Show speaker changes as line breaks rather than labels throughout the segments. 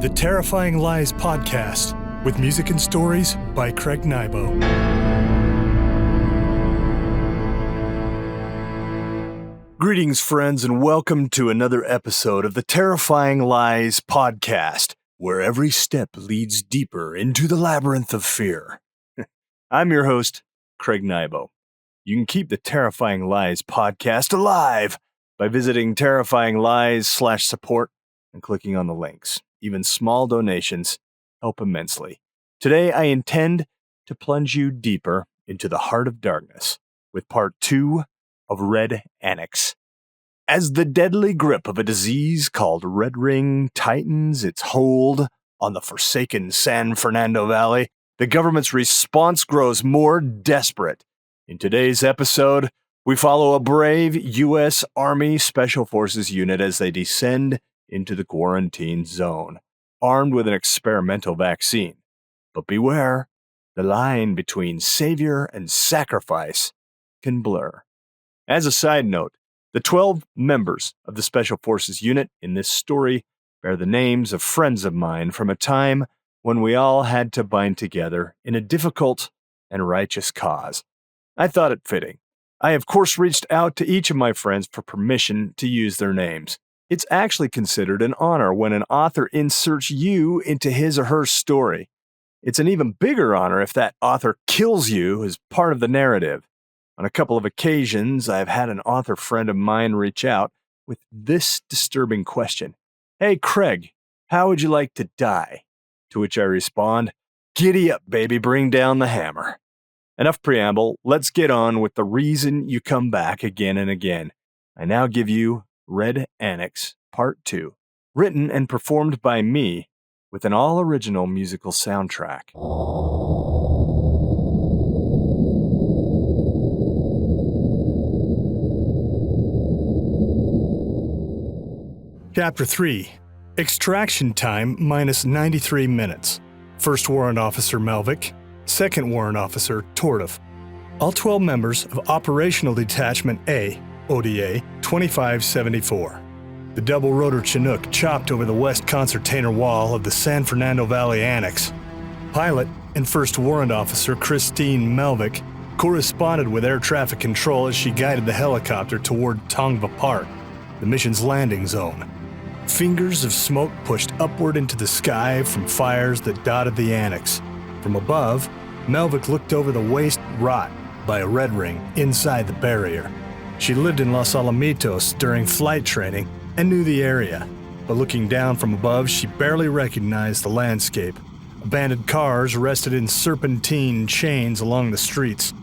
The Terrifying Lies podcast, with music and stories by Craig Nybo. Greetings, friends, and welcome to another episode of the Terrifying Lies podcast, where every step leads deeper into the labyrinth of fear. I'm your host, Craig Nybo. You can keep the Terrifying Lies podcast alive by visiting terrifyinglies.support and clicking on the links. Even small donations help immensely. Today, I intend to plunge you deeper into the heart of darkness with part 2 of Red Annex. As the deadly grip of a disease called Red Ring tightens its hold on the forsaken San Fernando Valley, the government's response grows more desperate. In today's episode, we follow a brave U.S. Army Special Forces unit as they descend into the quarantine zone, armed with an experimental vaccine. But beware, the line between savior and sacrifice can blur. As a side note, the 12 members of the Special Forces unit in this story bear the names of friends of mine from a time when we all had to bind together in a difficult and righteous cause. I thought it fitting. I, of course, reached out to each of my friends for permission to use their names. It's actually considered an honor when an author inserts you into his or her story. It's an even bigger honor if that author kills you as part of the narrative. On a couple of occasions, I've had an author friend of mine reach out with this disturbing question. "Hey, Craig, how would you like to die?" To which I respond, "Giddy up, baby, bring down the hammer." Enough preamble, let's get on with the reason you come back again and again. I now give you Red Annex Part 2, written and performed by me with an all-original musical soundtrack. Chapter 3. Extraction time minus 93 minutes. First Warrant Officer Melvick, Second Warrant Officer Tortoff. All 12 members of Operational Detachment A, ODA 2574. The double-rotor Chinook chopped over the west concertina wall of the San Fernando Valley Annex. Pilot and First Warrant Officer Christine Melvick corresponded with air traffic control as she guided the helicopter toward Tongva Park, the mission's landing zone. Fingers of smoke pushed upward into the sky from fires that dotted the annex. From above, Melvick looked over the waste rot by a red ring inside the barrier. She lived in Los Alamitos during flight training and knew the area, but looking down from above, she barely recognized the landscape. Abandoned cars rested in serpentine chains along the streets,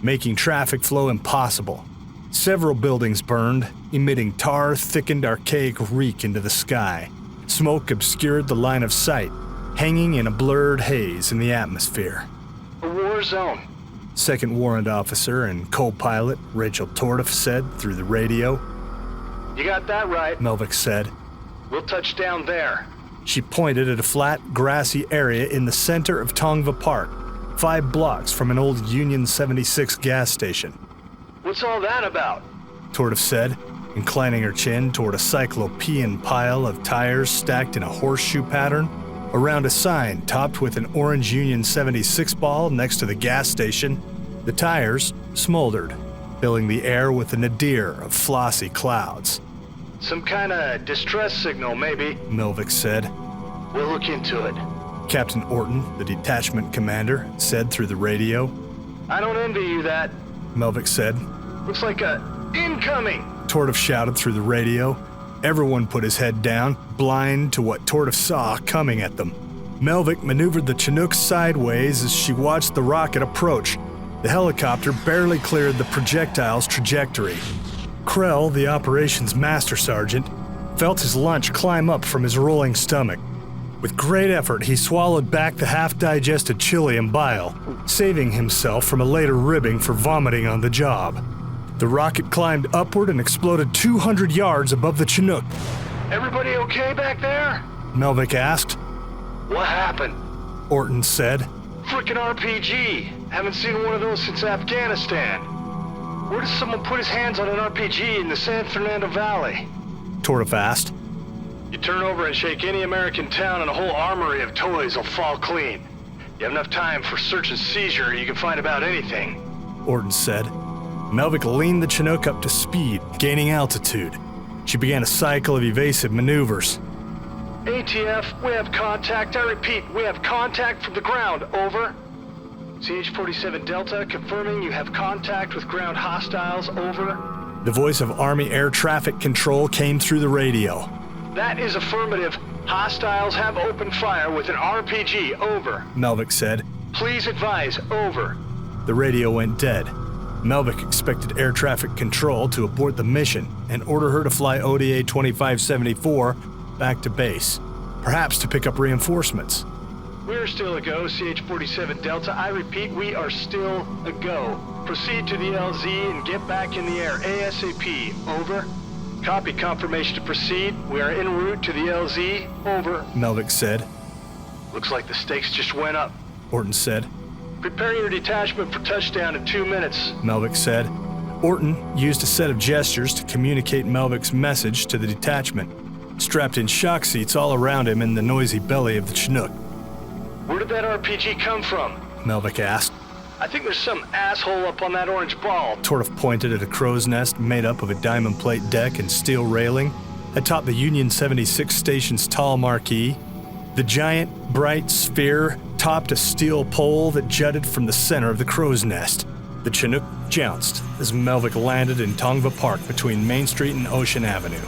making traffic flow impossible. Several buildings burned, emitting tar-thickened archaic reek into the sky. Smoke obscured the line of sight, hanging in a blurred haze in the atmosphere.
A war zone,
Second Warrant Officer and co-pilot Rachel Tortoff said through the radio.
"You got that right.
Melvick said.
We'll touch down there."
She pointed at a flat, grassy area in the center of Tongva Park, 5 blocks from an old Union 76 gas station.
"What's all that about?"
Tortoff said, inclining her chin toward a cyclopean pile of tires stacked in a horseshoe pattern around a sign topped with an orange Union 76 ball next to the gas station. The tires smoldered, filling the air with a nadir of flossy clouds.
"Some kind of distress signal, maybe,"
Melvick said.
"We'll look into it."
Captain Orton, the detachment commander, said through the radio.
"I don't envy you that.
Melvick said.
Looks like a incoming."
Tortoff shouted through the radio. Everyone put his head down, blind to what Tortoff saw coming at them. Melvick maneuvered the Chinook sideways as she watched the rocket approach. The helicopter barely cleared the projectile's trajectory. Krell, the operations master sergeant, felt his lunch climb up from his rolling stomach. With great effort, he swallowed back the half-digested chili and bile, saving himself from a later ribbing for vomiting on the job. The rocket climbed upward and exploded 200 yards above the Chinook.
"Everybody okay back there?"
Melvick asked.
"What happened?"
Orton said.
"Frickin' RPG. Haven't seen one of those since Afghanistan. Where does someone put his hands on an RPG in the San Fernando Valley?"
Tortoff asked.
You turn over and shake any American town and a whole armory of toys will fall clean. You have enough time for search and seizure, you can find about anything.
Orton said. Melvick leaned the Chinook up to speed, gaining altitude. She began a cycle of evasive maneuvers.
ATF, we have contact. I repeat, we have contact from the ground. Over. CH-47 Delta, confirming you have contact with ground hostiles. Over.
The voice of Army Air Traffic Control came through the radio.
That is affirmative. Hostiles have opened fire with an RPG. Over.
Melvick said.
Please advise. Over.
The radio went dead. Melvick expected Air Traffic Control to abort the mission and order her to fly ODA 2574 back to base, perhaps to pick up reinforcements.
We're still a go, CH-47 Delta. I repeat, we are still a go. Proceed to the LZ and get back in the air ASAP. Over. Copy confirmation to proceed. We are en route to the LZ. Over.
Melvick said.
Looks like the stakes just went up.
Orton said.
Prepare your detachment for touchdown in 2 minutes.
Melvick said. Orton used a set of gestures to communicate Melvick's message to the detachment, strapped in shock seats all around him in the noisy belly of the Chinook.
Where did that RPG come from?
Melvick asked.
I think there's some asshole up on that orange ball.
Tortoff pointed at a crow's nest made up of a diamond plate deck and steel railing atop the Union 76 station's tall marquee. The giant, bright sphere topped a steel pole that jutted from the center of the crow's nest. The Chinook jounced as Melvick landed in Tongva Park between Main Street and Ocean Avenue.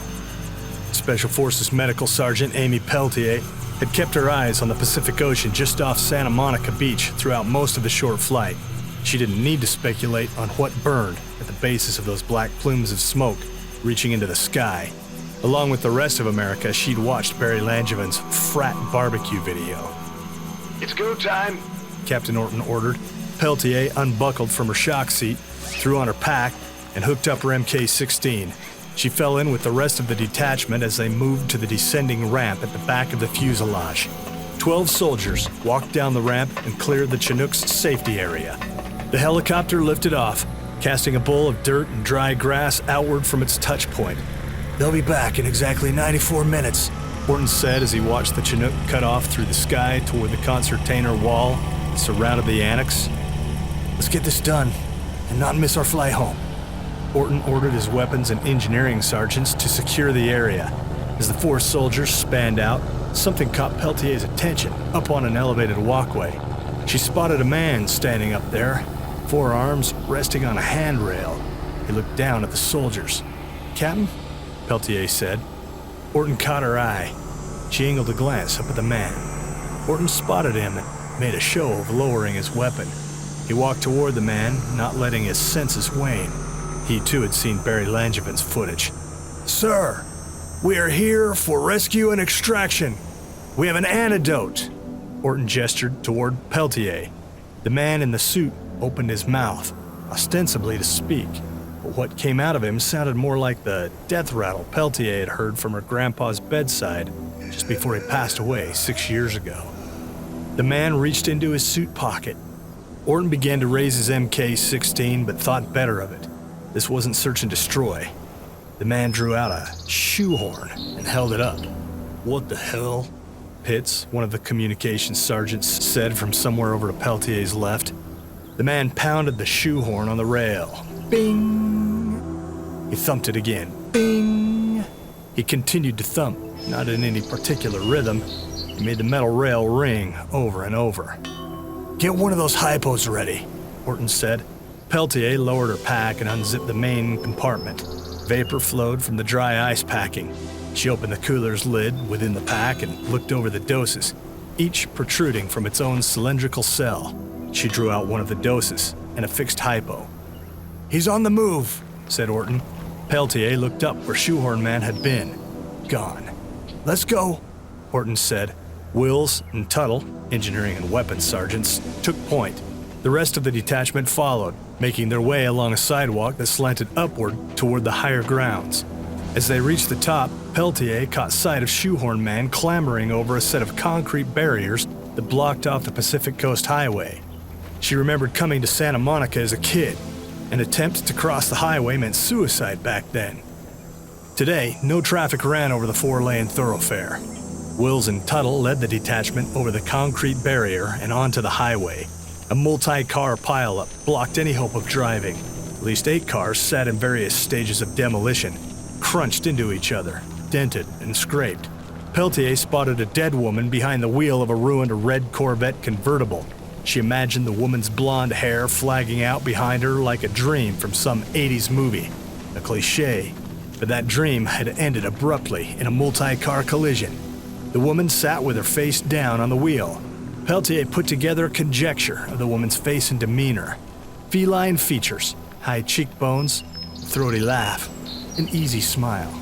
Special Forces Medical Sergeant Amy Peltier had kept her eyes on the Pacific Ocean just off Santa Monica Beach throughout most of the short flight. She didn't need to speculate on what burned at the basis of those black plumes of smoke reaching into the sky. Along with the rest of America, she'd watched Barry Langevin's frat barbecue video.
It's go time,
Captain Orton ordered. Peltier unbuckled from her shock seat, threw on her pack, and hooked up her MK-16. She fell in with the rest of the detachment as they moved to the descending ramp at the back of the fuselage. 12 soldiers walked down the ramp and cleared the Chinook's safety area. The helicopter lifted off, casting a bowl of dirt and dry grass outward from its touch point. They'll be back in exactly 94 minutes, Orton said as he watched the Chinook cut off through the sky toward the concertina wall that surrounded the Annex. Let's get this done and not miss our flight home. Orton ordered his weapons and engineering sergeants to secure the area. As the 4 soldiers spanned out, something caught Peltier's attention up on an elevated walkway. She spotted a man standing up there, forearms resting on a handrail. He looked down at the soldiers. "Captain?" Peltier said. Orton caught her eye. She angled a glance up at the man. Orton spotted him and made a show of lowering his weapon. He walked toward the man, not letting his senses wane. He too had seen Barry Langevin's footage. "Sir, we are here for rescue and extraction. We have an antidote." Orton gestured toward Peltier. The man in the suit opened his mouth, ostensibly to speak, but what came out of him sounded more like the death rattle Peltier had heard from her grandpa's bedside just before he passed away 6 years ago. The man reached into his suit pocket. Orton began to raise his MK-16, but thought better of it. This wasn't search and destroy. The man drew out a shoehorn and held it up. "What the hell?" Pitts, one of the communications sergeants, said from somewhere over to Peltier's left. The man pounded the shoehorn on the rail. Bing! He thumped it again. Bing! He continued to thump, not in any particular rhythm. He made the metal rail ring over and over. "Get one of those hypos ready," Orton said. Peltier lowered her pack and unzipped the main compartment. Vapor flowed from the dry ice packing. She opened the cooler's lid within the pack and looked over the doses, each protruding from its own cylindrical cell. She drew out one of the doses and a fixed hypo. "He's on the move," said Orton. Peltier looked up where Shoehorn Man had been. Gone. "Let's go," Orton said. Wills and Tuttle, engineering and weapons sergeants, took point. The rest of the detachment followed, making their way along a sidewalk that slanted upward toward the higher grounds. As they reached the top, Peltier caught sight of Shoehorn Man clambering over a set of concrete barriers that blocked off the Pacific Coast Highway. She remembered coming to Santa Monica as a kid. An attempt to cross the highway meant suicide back then. Today, no traffic ran over the 4-lane thoroughfare. Wills and Tuttle led the detachment over the concrete barrier and onto the highway. A multi-car pileup blocked any hope of driving. At least 8 cars sat in various stages of demolition, crunched into each other, dented and scraped. Peltier spotted a dead woman behind the wheel of a ruined red Corvette convertible. She imagined the woman's blonde hair flagging out behind her like a dream from some 80s movie. A cliché, but that dream had ended abruptly in a multi-car collision. The woman sat with her face down on the wheel. Peltier put together a conjecture of the woman's face and demeanor. Feline features, high cheekbones, throaty laugh, an easy smile.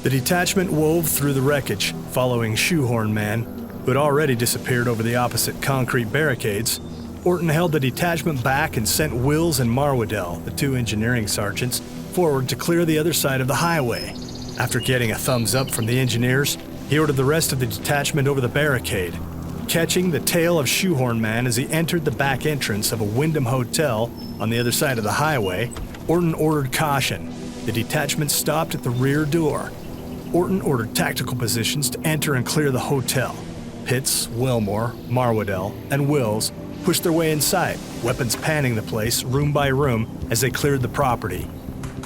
The detachment wove through the wreckage, following Shoehorn Man, who had already disappeared over the opposite concrete barricades. Orton held the detachment back and sent Wills and Marwadell, the 2 engineering sergeants, forward to clear the other side of the highway. After getting a thumbs up from the engineers, he ordered the rest of the detachment over the barricade. Catching the tail of Shoehorn Man as he entered the back entrance of a Wyndham hotel on the other side of the highway, Orton ordered caution. The detachment stopped at the rear door. Orton ordered tactical positions to enter and clear the hotel. Pitts, Wilmore, Marwadell, and Wills pushed their way inside, weapons panning the place room by room as they cleared the property.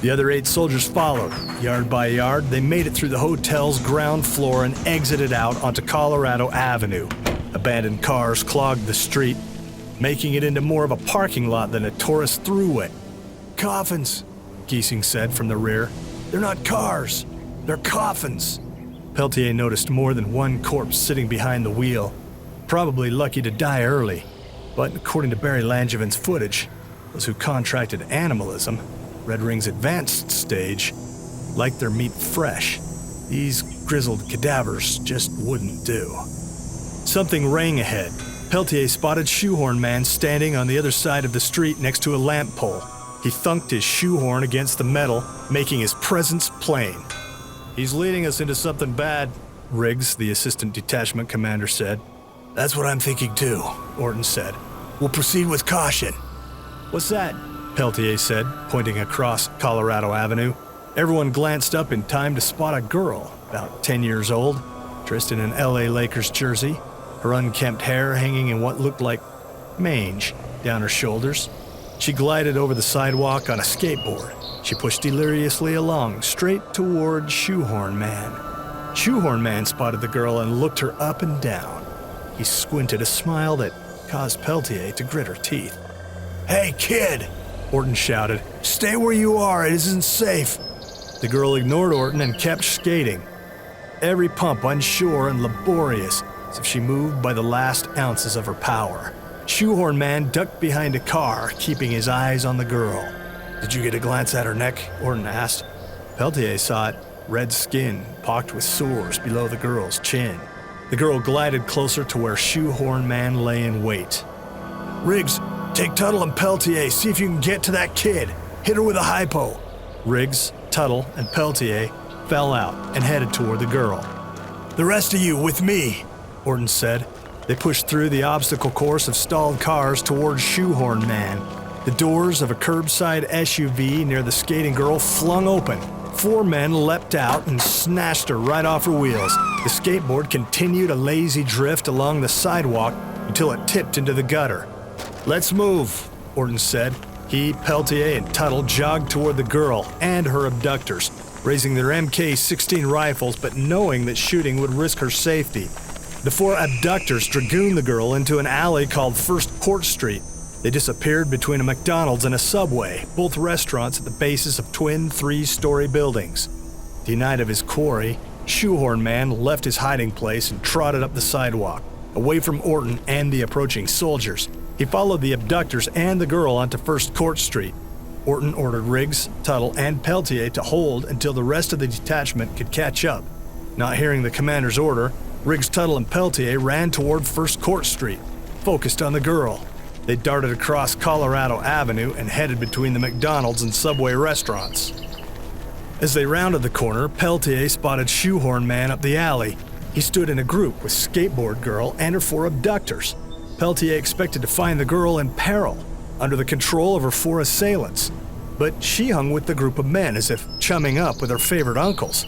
The other 8 soldiers followed. Yard by yard, they made it through the hotel's ground floor and exited out onto Colorado Avenue. Abandoned cars clogged the street, making it into more of a parking lot than a tourist throughway. "Coffins," Giesing said from the rear. "They're not cars, they're coffins." Peltier noticed more than one corpse sitting behind the wheel, probably lucky to die early. But according to Barry Langevin's footage, those who contracted animalism, Red Ring's advanced stage, liked their meat fresh. These grizzled cadavers just wouldn't do. Something rang ahead. Peltier spotted Shoehorn Man standing on the other side of the street next to a lamp pole. He thunked his shoehorn against the metal, making his presence plain. "He's leading us into something bad," Riggs, the assistant detachment commander, said. "That's what I'm thinking too," Orton said. "We'll proceed with caution." "What's that?" Peltier said, pointing across Colorado Avenue. Everyone glanced up in time to spot a girl, about 10 years old, dressed in an LA Lakers jersey, her unkempt hair hanging in what looked like mange down her shoulders. She glided over the sidewalk on a skateboard. She pushed deliriously along, straight toward Shoehorn Man. Shoehorn Man spotted the girl and looked her up and down. He squinted a smile that caused Peltier to grit her teeth. "Hey, kid!" Orton shouted. "Stay where you are, it isn't safe." The girl ignored Orton and kept skating, every pump unsure and laborious, as if she moved by the last ounces of her power. Shoehorn Man ducked behind a car, keeping his eyes on the girl. "Did you get a glance at her neck?" Orton asked. Peltier saw it, red skin, pocked with sores below the girl's chin. The girl glided closer to where Shoehorn Man lay in wait. "Riggs, take Tuttle and Peltier, see if you can get to that kid. Hit her with a hypo." Riggs, Tuttle, and Peltier fell out and headed toward the girl. "The rest of you with me," Orton said. They pushed through the obstacle course of stalled cars towards Shoehorn Man. The doors of a curbside SUV near the skating girl flung open. 4 men leapt out and snatched her right off her wheels. The skateboard continued a lazy drift along the sidewalk until it tipped into the gutter. "Let's move," Orton said. He, Peltier, and Tuttle jogged toward the girl and her abductors, raising their MK-16 rifles but knowing that shooting would risk her safety. The 4 abductors dragooned the girl into an alley called First Court Street. They disappeared between a McDonald's and a Subway, both restaurants at the bases of twin 3-story buildings. Denied of his quarry, Shoehorn Man left his hiding place and trotted up the sidewalk, away from Orton and the approaching soldiers. He followed the abductors and the girl onto First Court Street. Orton ordered Riggs, Tuttle, and Peltier to hold until the rest of the detachment could catch up. Not hearing the commander's order, Riggs, Tuttle, and Peltier ran toward First Court Street, focused on the girl. They darted across Colorado Avenue and headed between the McDonald's and Subway restaurants. As they rounded the corner, Peltier spotted Shoehorn Man up the alley. He stood in a group with Skateboard Girl and her 4 abductors. Peltier expected to find the girl in peril, under the control of her 4 assailants. but she hung with the group of men as if chumming up with her favorite uncles.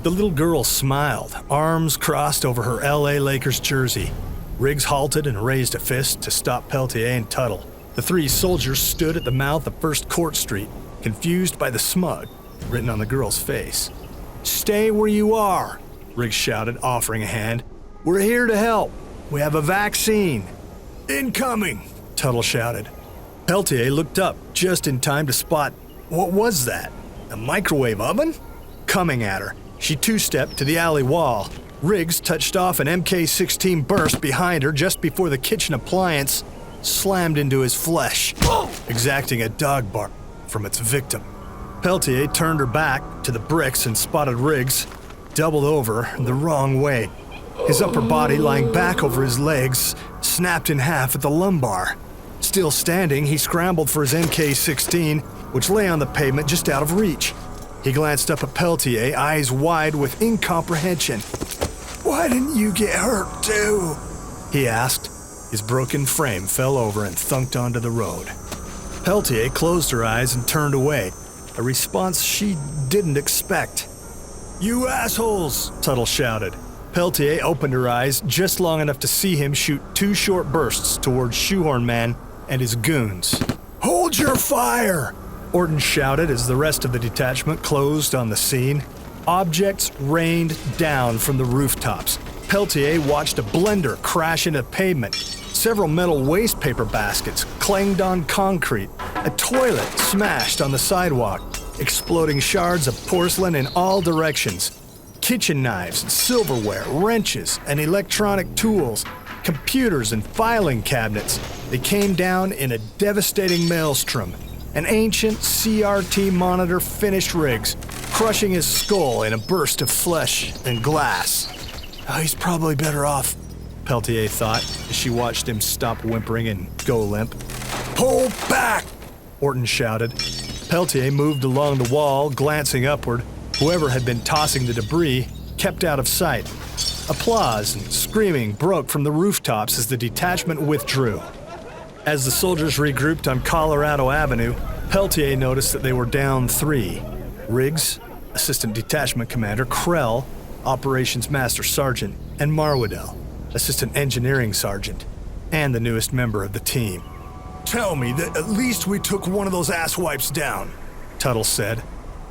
The little girl smiled, arms crossed over her LA Lakers jersey. Riggs halted and raised a fist to stop Peltier and Tuttle. The three soldiers stood at the mouth of First Court Street, confused by the smug written on the girl's face. "Stay where you are," Riggs shouted, offering a hand. "We're here to help. We have a vaccine." "Incoming," Tuttle shouted. Peltier looked up just in time to spot, what was that? A microwave oven? Coming at her. She two-stepped to the alley wall. Riggs touched off an MK-16 burst behind her just before the kitchen appliance slammed into his flesh, exacting a dog bark from its victim. Peltier turned her back to the bricks and spotted Riggs, doubled over the wrong way. His upper body lying back over his legs, snapped in half at the lumbar. Still standing, he scrambled for his MK-16, which lay on the pavement just out of reach. He glanced up at Peltier, eyes wide with incomprehension. "Why didn't you get hurt too?" he asked. His broken frame fell over and thunked onto the road. Peltier closed her eyes and turned away, a response she didn't expect. "You assholes!" Tuttle shouted. Peltier opened her eyes just long enough to see him shoot two short bursts towards Shoehorn Man and his goons. "Hold your fire!" Orton shouted as the rest of the detachment closed on the scene. Objects rained down from the rooftops. Peltier watched a blender crash into pavement. Several metal waste paper baskets clanged on concrete. A toilet smashed on the sidewalk, exploding shards of porcelain in all directions. Kitchen knives, silverware, wrenches, and electronic tools, computers and filing cabinets. They came down in a devastating maelstrom. An ancient CRT monitor finished Riggs, crushing his skull in a burst of flesh and glass. "Oh, he's probably better off," Peltier thought as she watched him stop whimpering and go limp. "Pull back!" Orton shouted. Peltier moved along the wall, glancing upward. Whoever had been tossing the debris kept out of sight. Applause and screaming broke from the rooftops as the detachment withdrew. As the soldiers regrouped on Colorado Avenue, Peltier noticed that they were down three. Riggs, Assistant Detachment Commander, Krell, Operations Master Sergeant, and Marwadell, Assistant Engineering Sergeant, and the newest member of the team. "Tell me that at least we took one of those asswipes down," Tuttle said.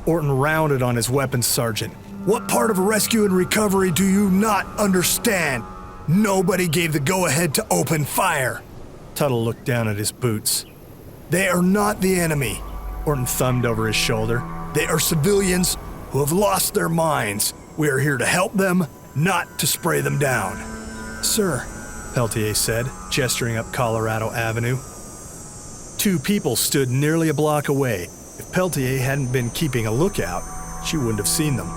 Orton rounded on his weapons sergeant. "What part of rescue and recovery do you not understand? Nobody gave the go-ahead to open fire." Tuttle looked down at his boots. "They are not the enemy," Orton thumbed over his shoulder. "They are civilians who have lost their minds. We are here to help them, not to spray them down." "Sir," Peltier said, gesturing up Colorado Avenue. Two people stood nearly a block away. If Peltier hadn't been keeping a lookout, she wouldn't have seen them.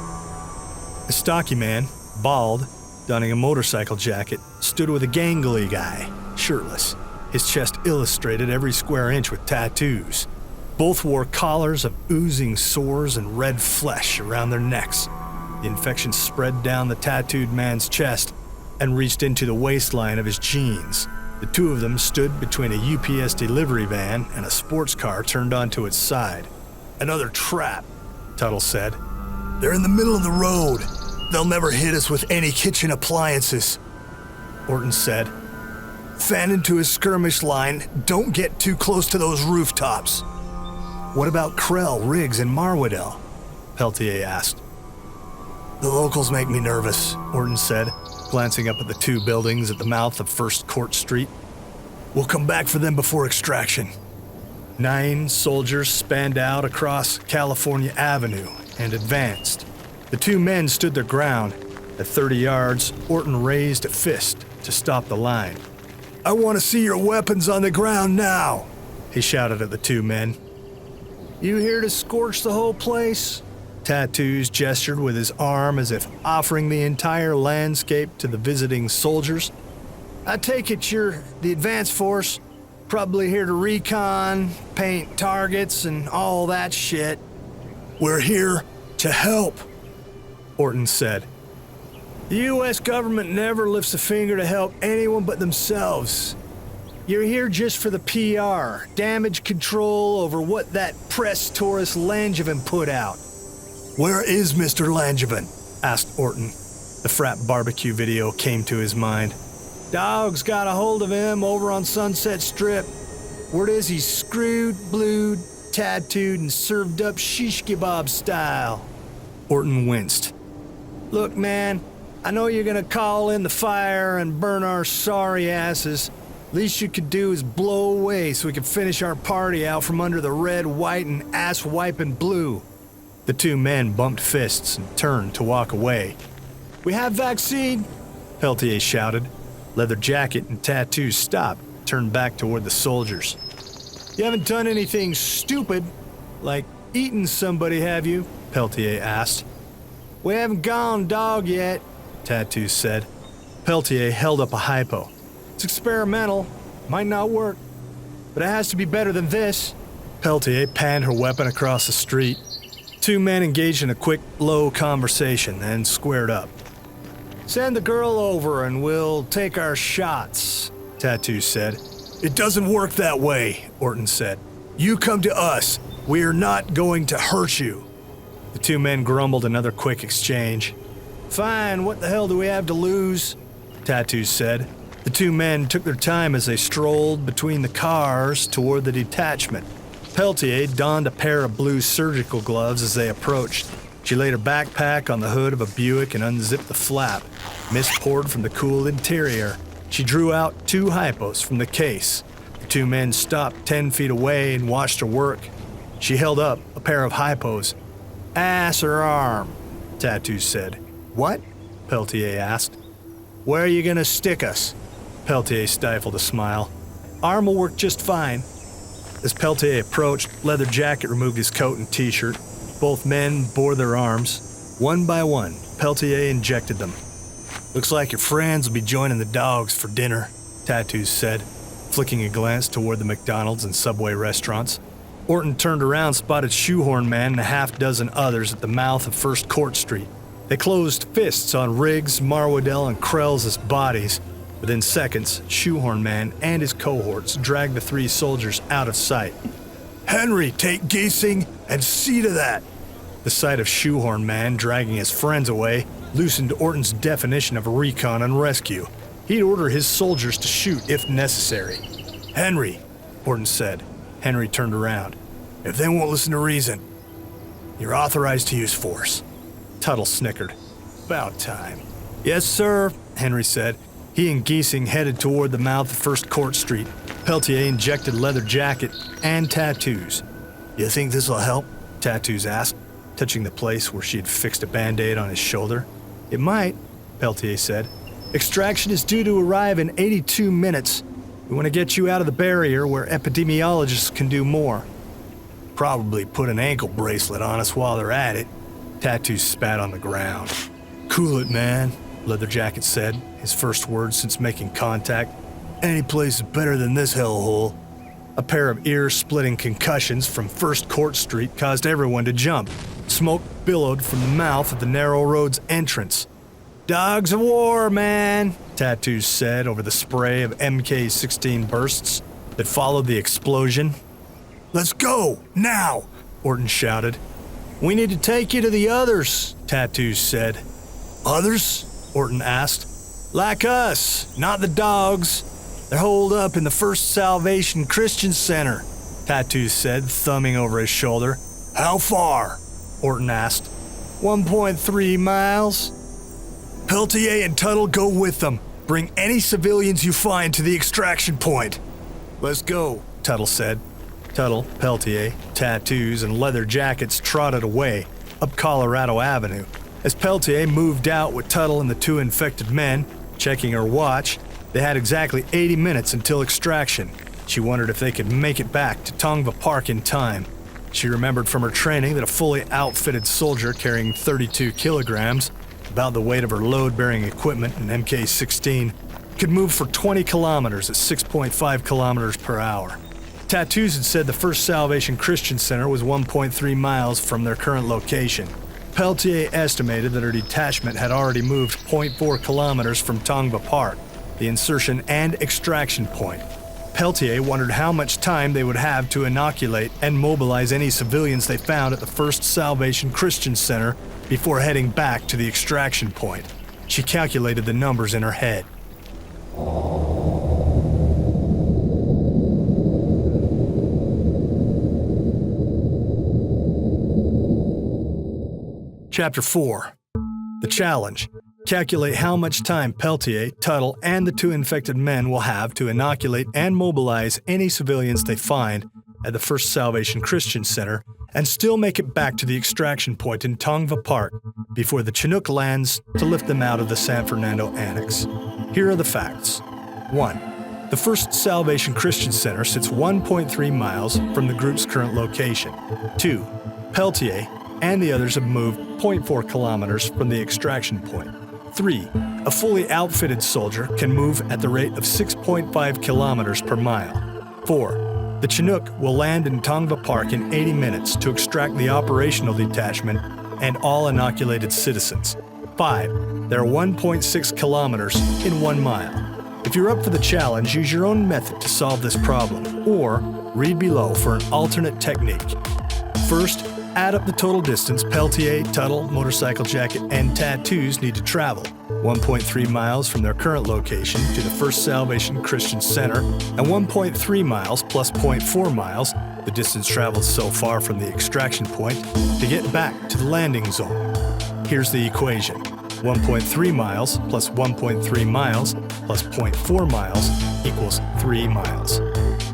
A stocky man, bald, donning a motorcycle jacket, stood with a gangly guy, shirtless. His chest illustrated every square inch with tattoos. Both wore collars of oozing sores and red flesh around their necks. The infection spread down the tattooed man's chest and reached into the waistline of his jeans. The two of them stood between a UPS delivery van and a sports car turned onto its side. "Another trap," Tuttle said. "They're in the middle of the road. They'll never hit us with any kitchen appliances," Orton said. "Fan into his skirmish line. Don't get too close to those rooftops." "What about Krell, Riggs, and Marwadell?" Peltier asked. "The locals make me nervous," Orton said, glancing up at the two buildings at the mouth of First Court Street. "We'll come back for them before extraction." 9 soldiers spanned out across California Avenue and advanced. The two men stood their ground. At 30 yards, Orton raised a fist to stop the line. "I want to see your weapons on the ground now," he shouted at the two men. "You here to scorch the whole place?" Tattoos gestured with his arm as if offering the entire landscape to the visiting soldiers. "I take it you're the advance force, probably here to recon, paint targets, and all that shit." "We're here to help," Orton said. "The U.S. government never lifts a finger to help anyone but themselves. You're here just for the PR, damage control over what that press tourist Langevin put out. Where is Mr. Langevin? Asked Orton. The frat barbecue video came to his mind. Dogs got a hold of him over on Sunset Strip. Word is he's screwed, blued, tattooed, and served up shish kebab style. Orton winced. Look, man, I know you're gonna call in the fire and burn our sorry asses. Least you could do is blow away so we can finish our party out from under the red, white, and ass-wiping blue. The two men bumped fists and turned to walk away. We have vaccine, Peltier shouted. Leather Jacket and Tattoos stopped, turned back toward the soldiers. You haven't done anything stupid, like eaten somebody, have you? Peltier asked. We haven't gone dog yet, Tattoos said. Peltier held up a hypo. It's experimental, might not work, but it has to be better than this. Peltier panned her weapon across the street. Two men engaged in a quick, low conversation, then squared up. Send the girl over and we'll take our shots, Tattoos said. It doesn't work that way, Orton said. You come to us. We are not going to hurt you. The two men grumbled another quick exchange. Fine, what the hell do we have to lose? Tattoos said. The two men took their time as they strolled between the cars toward the detachment. Peltier donned a pair of blue surgical gloves as they approached. She laid her backpack on the hood of a Buick and unzipped the flap. Mist poured from the cool interior. She drew out two hypos from the case. The two men stopped 10 feet away and watched her work. She held up a pair of hypos. Ass or arm, Tattoos said. What? Peltier asked. Where are you gonna stick us? Peltier stifled a smile. Arm will work just fine. As Peltier approached, Leather Jacket removed his coat and t-shirt. Both men bore their arms. One by one, Peltier injected them. Looks like your friends will be joining the dogs for dinner, Tattoos said, flicking a glance toward the McDonald's and Subway restaurants. Orton turned around, spotted Shoehorn Man and a half dozen others at the mouth of First Court Street. They closed fists on Riggs, Marwadell, and Krell's bodies. Within seconds, Shoehorn Man and his cohorts dragged the three soldiers out of sight. Henry, take Giesing and see to that. The sight of Shoehorn Man dragging his friends away loosened Orton's definition of recon and rescue. He'd order his soldiers to shoot if necessary. Henry, Orton said. Henry turned around. If they won't listen to reason, you're authorized to use force. Tuttle snickered. About time. Yes, sir, Henry said. He and Giesing headed toward the mouth of First Court Street. Peltier injected Leather Jacket and Tattoos. You think this'll help? Tattoos asked, touching the place where she had fixed a Band-Aid on his shoulder. It might, Peltier said. Extraction is due to arrive in 82 minutes. We want to get you out of the barrier where epidemiologists can do more. Probably put an ankle bracelet on us while they're at it. Tattoos spat on the ground. Cool it, man, Leather Jacket said, his first words since making contact. Any place is better than this hellhole. A pair of ear-splitting concussions from First Court Street caused everyone to jump. Smoke billowed from the mouth of the narrow road's entrance. Dogs of war, man, Tattoos said over the spray of MK-16 bursts that followed the explosion. Let's go, now, Orton shouted. We need to take you to the others, Tattoos said. Others? Orton asked. Like us, not the dogs. They're holed up in the First Salvation Christian Center, Tattoos said, thumbing over his shoulder. How far? Orton asked. 1.3 miles. Peltier and Tuttle go with them. Bring any civilians you find to the extraction point. Let's go, Tuttle said. Tuttle, Peltier, Tattoos, and Leather Jackets trotted away up Colorado Avenue. As Peltier moved out with Tuttle and the two infected men, checking her watch, they had exactly 80 minutes until extraction. She wondered if they could make it back to Tongva Park in time. She remembered from her training that a fully outfitted soldier carrying 32 kilograms, about the weight of her load-bearing equipment in MK-16, could move for 20 kilometers at 6.5 kilometers per hour. Tattoos had said the First Salvation Christian Center was 1.3 miles from their current location. Peltier estimated that her detachment had already moved 0.4 kilometers from Tongva Park, the insertion and extraction point. Peltier wondered how much time they would have to inoculate and mobilize any civilians they found at the First Salvation Christian Center before heading back to the extraction point. She calculated the numbers in her head. Chapter 4. The challenge. Calculate how much time Peltier, Tuttle, and the 2 infected men will have to inoculate and mobilize any civilians they find at the First Salvation Christian Center and still make it back to the extraction point in Tongva Park before the Chinook lands to lift them out of the San Fernando Annex. Here are the facts. 1. The First Salvation Christian Center sits 1.3 miles from the group's current location. 2. Peltier and the others have moved 0.4 kilometers from the extraction point. 3. A fully outfitted soldier can move at the rate of 6.5 kilometers per mile. 4. The Chinook will land in Tongva Park in 80 minutes to extract the operational detachment and all inoculated citizens. 5. There are 1.6 kilometers in 1 mile. If you're up for the challenge, use your own method to solve this problem, or read below for an alternate technique. First, add up the total distance Peltier, Tuttle, Motorcycle Jacket, and Tattoos need to travel. 1.3 miles from their current location to the First Salvation Christian Center, and 1.3 miles plus 0.4 miles, the distance traveled so far from the extraction point, to get back to the landing zone. Here's the equation. 1.3 miles plus 1.3 miles plus 0.4 miles equals 3 miles.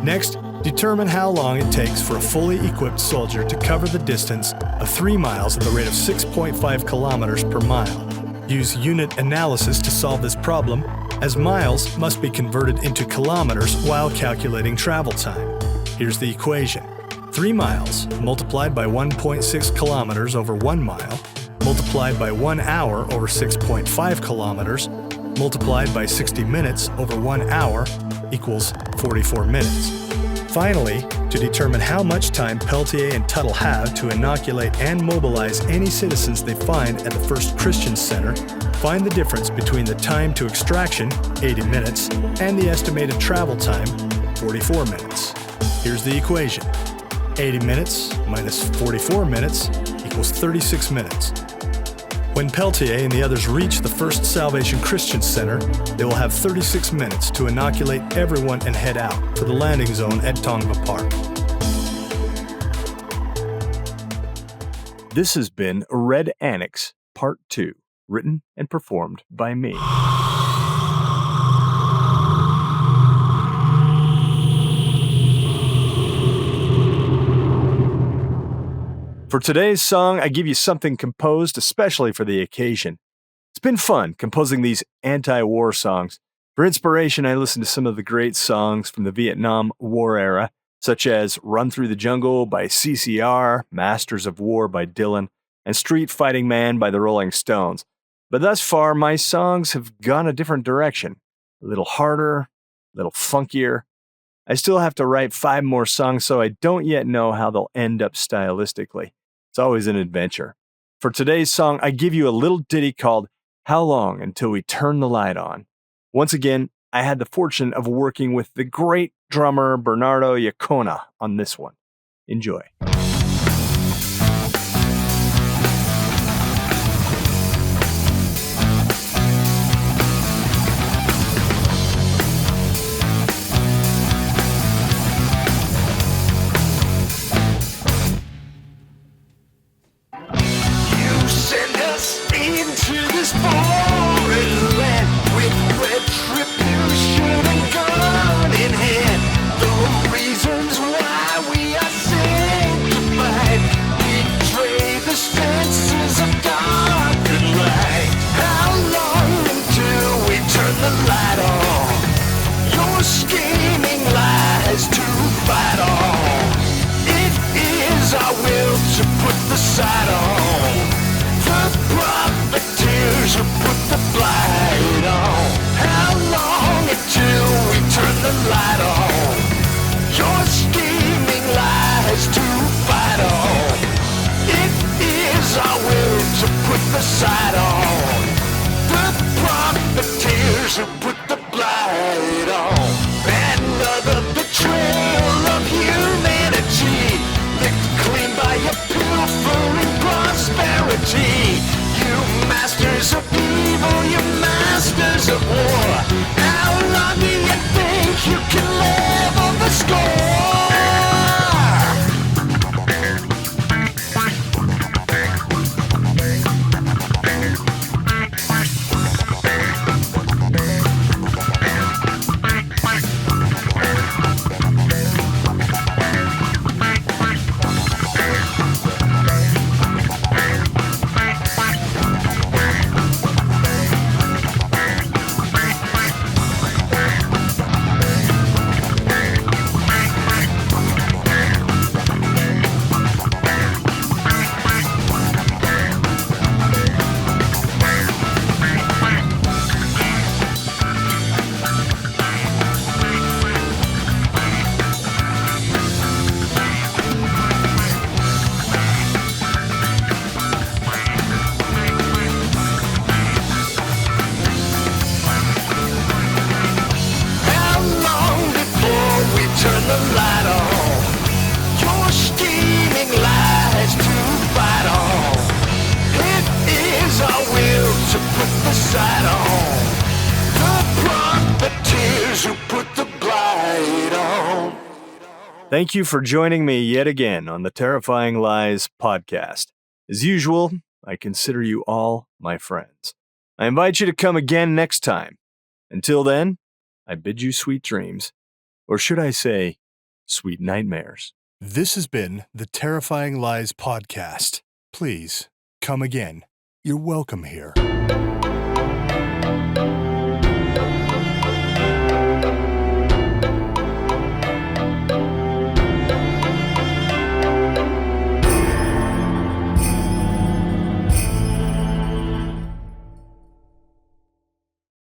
Next, determine how long it takes for a fully equipped soldier to cover the distance of 3 miles at the rate of 6.5 kilometers per mile. Use unit analysis to solve this problem, as miles must be converted into kilometers while calculating travel time. Here's the equation. 3 miles multiplied by 1.6 kilometers over 1 mile, multiplied by 1 hour over 6.5 kilometers, multiplied by 60 minutes over 1 hour equals 44 minutes. Finally, to determine how much time Peltier and Tuttle have to inoculate and mobilize any citizens they find at the First Christian Center, find the difference between the time to extraction, 80 minutes, and the estimated travel time, 44 minutes. Here's the equation. 80 minutes minus 44 minutes equals 36 minutes. When Peltier and the others reach the First Salvation Christian Center, they will have 36 minutes to inoculate everyone and head out for the landing zone at Tongva Park. This has been Red Annex, Part 2, written and performed by me. For today's song, I give you something composed especially for the occasion. It's been fun composing these anti-war songs. For inspiration, I listened to some of the great songs from the Vietnam War era, such as Run Through the Jungle by CCR, Masters of War by Dylan, and Street Fighting Man by the Rolling Stones. But thus far, my songs have gone a different direction. A little harder, a little funkier. I still have to write 5 more songs, so I don't yet know how they'll end up stylistically. It's always an adventure. For today's song, I give you a little ditty called How Long Until We Turn the Light On. Once again, I had the fortune of working with the great drummer Bernardo Iacona on this one. Enjoy.
Reasons why we are sent cause of war. How long do you think you can live on the score? Turn the light on. Your scheming lies to fight on. It is our will to put the sight on. The profiteers who put the blight on.
Thank you for joining me yet again on the Terrifying Lies podcast. As usual, I consider you all my friends. I invite you to come again next time. Until then, I bid you sweet dreams. Or should I say, sweet nightmares. This has been the Terrifying Lies podcast. Please come again. You're welcome here.